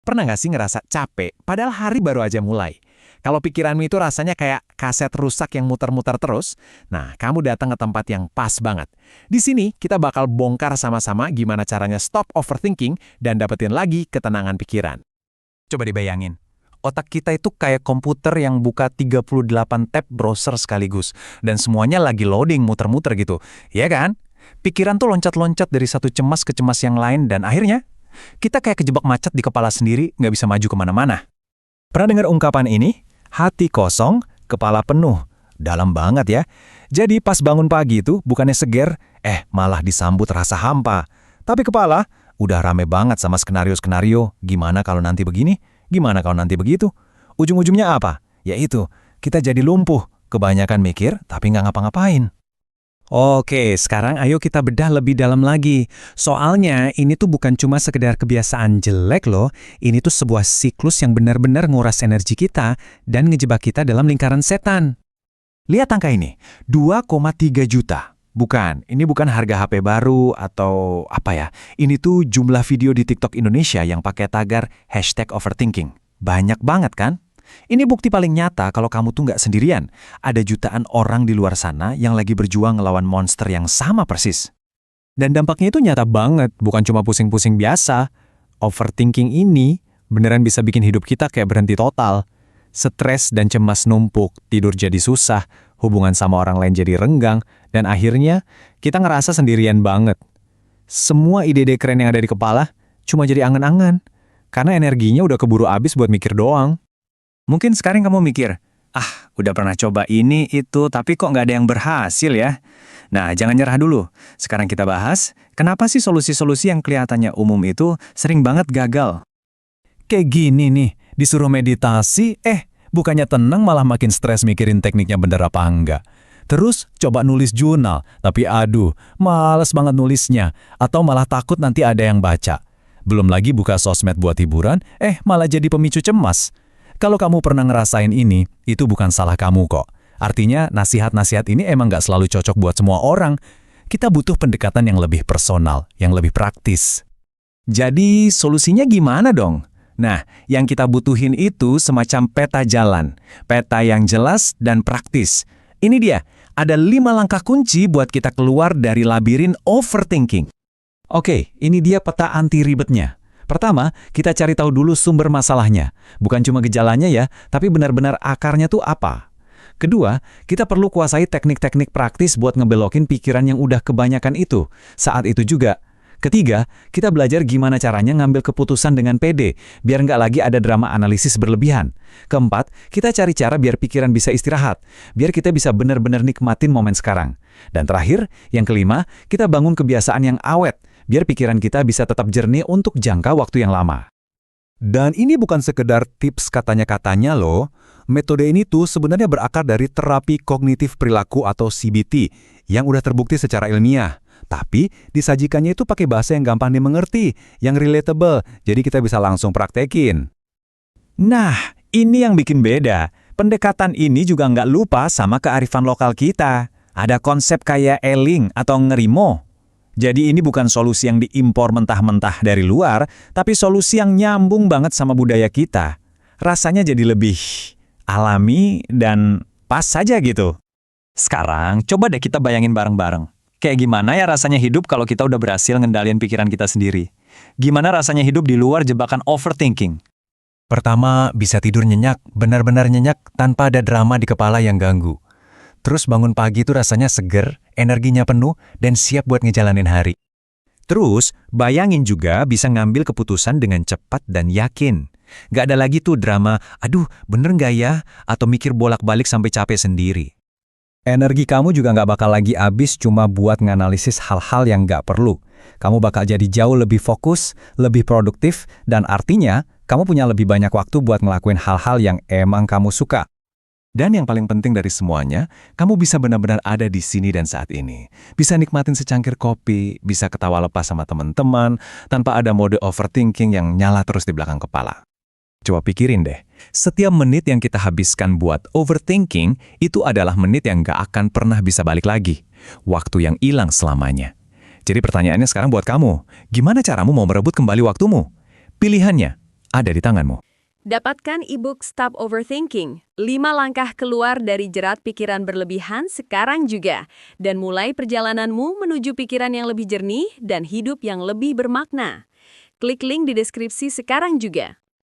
Pernah nggak sih ngerasa capek, padahal hari baru aja mulai? Kalau pikiranmu itu rasanya kayak kaset rusak yang muter-muter terus, nah kamu datang ke tempat yang pas banget. Di sini kita bakal bongkar sama-sama gimana caranya stop overthinking dan dapetin lagi ketenangan pikiran. Coba dibayangin, otak kita itu kayak komputer yang buka 38 tab browser sekaligus, dan semuanya lagi loading muter-muter gitu, ya kan? Pikiran tuh loncat-loncat dari satu cemas ke cemas yang lain, dan akhirnya kita kayak kejebak macet di kepala sendiri, nggak bisa maju kemana-mana. Pernah dengar ungkapan ini? Hati kosong, kepala penuh. Dalam banget ya. Jadi pas bangun pagi itu bukannya seger, malah disambut rasa hampa. Tapi kepala udah rame banget sama skenario-skenario. Gimana kalau nanti begini? Gimana kalau nanti begitu? Ujung-ujungnya apa? Yaitu, kita jadi lumpuh. Kebanyakan mikir tapi nggak ngapa-ngapain. Oke, sekarang ayo kita bedah lebih dalam lagi. Soalnya ini tuh bukan cuma sekedar kebiasaan jelek loh, ini tuh sebuah siklus yang benar-benar nguras energi kita dan ngejebak kita dalam lingkaran setan. Lihat angka ini, 2,3 juta. Ini bukan harga HP baru atau apa ya. Ini tuh jumlah video di TikTok Indonesia yang pakai tagar #overthinking. Banyak banget kan? Ini bukti paling nyata kalau kamu tuh nggak sendirian. Ada jutaan orang di luar sana yang lagi berjuang ngelawan monster yang sama persis. Dan dampaknya itu nyata banget, bukan cuma pusing-pusing biasa. Overthinking ini beneran bisa bikin hidup kita kayak berhenti total. Stres dan cemas numpuk, tidur jadi susah, hubungan sama orang lain jadi renggang, dan akhirnya kita ngerasa sendirian banget. Semua ide-ide keren yang ada di kepala cuma jadi angan-angan, karena energinya udah keburu habis buat mikir doang. Mungkin sekarang kamu mikir, udah pernah coba ini, itu, tapi kok nggak ada yang berhasil ya? Nah, jangan nyerah dulu. Sekarang kita bahas, kenapa sih solusi-solusi yang kelihatannya umum itu sering banget gagal? Kayak gini nih, disuruh meditasi, bukannya tenang malah makin stres mikirin tekniknya bener apa enggak. Terus coba nulis jurnal, tapi males banget nulisnya, atau malah takut nanti ada yang baca. Belum lagi buka sosmed buat hiburan, malah jadi pemicu cemas. Kalau kamu pernah ngerasain ini, itu bukan salah kamu kok. Artinya, nasihat-nasihat ini emang nggak selalu cocok buat semua orang. Kita butuh pendekatan yang lebih personal, yang lebih praktis. Jadi, solusinya gimana dong? Nah, yang kita butuhin itu semacam peta jalan. Peta yang jelas dan praktis. Ini dia, ada 5 langkah kunci buat kita keluar dari labirin overthinking. Oke, ini dia peta anti ribetnya. Pertama, kita cari tahu dulu sumber masalahnya. Bukan cuma gejalanya ya, tapi benar-benar akarnya tuh apa. Kedua, kita perlu kuasai teknik-teknik praktis buat ngebelokin pikiran yang udah kebanyakan itu. Saat itu juga. Ketiga, kita belajar gimana caranya ngambil keputusan dengan pede, biar nggak lagi ada drama analisis berlebihan. Keempat, kita cari cara biar pikiran bisa istirahat, biar kita bisa benar-benar nikmatin momen sekarang. Dan terakhir, yang kelima, kita bangun kebiasaan yang awet, biar pikiran kita bisa tetap jernih untuk jangka waktu yang lama. Dan ini bukan sekedar tips katanya-katanya loh. Metode ini tuh sebenarnya berakar dari terapi kognitif perilaku atau CBT yang udah terbukti secara ilmiah. Tapi disajikannya itu pakai bahasa yang gampang dimengerti, yang relatable, jadi kita bisa langsung praktekin. Nah, ini yang bikin beda. Pendekatan ini juga nggak lupa sama kearifan lokal kita. Ada konsep kayak eling atau ngerimo. Jadi ini bukan solusi yang diimpor mentah-mentah dari luar, tapi solusi yang nyambung banget sama budaya kita. Rasanya jadi lebih alami dan pas saja gitu. Sekarang, coba deh kita bayangin bareng-bareng. Kayak gimana ya rasanya hidup kalau kita udah berhasil ngendaliin pikiran kita sendiri? Gimana rasanya hidup di luar jebakan overthinking? Pertama, bisa tidur nyenyak, benar-benar nyenyak tanpa ada drama di kepala yang ganggu. Terus bangun pagi itu rasanya seger, energinya penuh, dan siap buat ngejalanin hari. Terus, bayangin juga bisa ngambil keputusan dengan cepat dan yakin. Gak ada lagi tuh drama, bener nggak ya? Atau mikir bolak-balik sampai capek sendiri. Energi kamu juga nggak bakal lagi habis cuma buat nganalisis hal-hal yang nggak perlu. Kamu bakal jadi jauh lebih fokus, lebih produktif, dan artinya kamu punya lebih banyak waktu buat ngelakuin hal-hal yang emang kamu suka. Dan yang paling penting dari semuanya, kamu bisa benar-benar ada di sini dan saat ini. Bisa nikmatin secangkir kopi, bisa ketawa lepas sama teman-teman, tanpa ada mode overthinking yang nyala terus di belakang kepala. Coba pikirin deh, setiap menit yang kita habiskan buat overthinking, itu adalah menit yang gak akan pernah bisa balik lagi. Waktu yang hilang selamanya. Jadi pertanyaannya sekarang buat kamu, gimana caramu mau merebut kembali waktumu? Pilihannya, ada di tanganmu. Dapatkan e-book Stop Overthinking, 5 langkah keluar dari jerat pikiran berlebihan sekarang juga, dan mulai perjalananmu menuju pikiran yang lebih jernih dan hidup yang lebih bermakna. Klik link di deskripsi sekarang juga.